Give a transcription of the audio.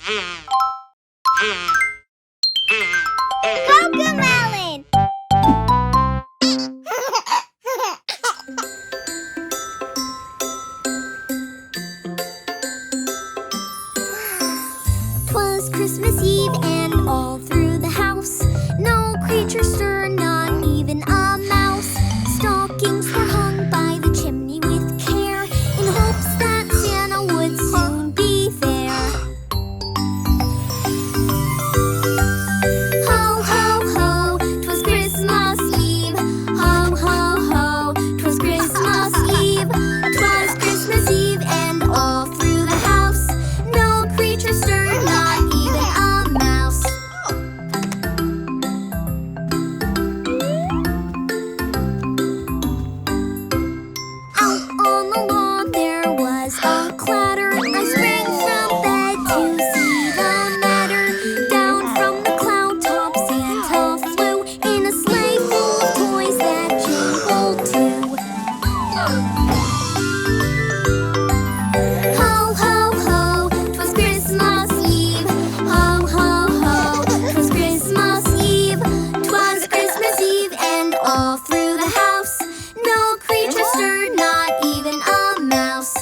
CoComelon! Twas Christmas Eve, and all through the house no creature stirred, not even a mouse. Stockings were hung by the chimney with care, in hopes that Santa would soon be there. Ho, ho, ho, 'twas Christmas Eve. Ho, ho, ho, 'twas Christmas Eve. 'Twas Christmas Eve, and all through the house no creature stirred, not even a mouse. Out on the lawn there was a clatter. I sprang from bed to see the matter. Down from the cloud top Santa flew, in a sleigh full of toys that jingled too. Ho, ho, ho, 'twas Christmas Eve. Ho, ho, ho, 'twas Christmas Eve. 'Twas Christmas Eve, and all through the house no creature stirred, not even a mouse.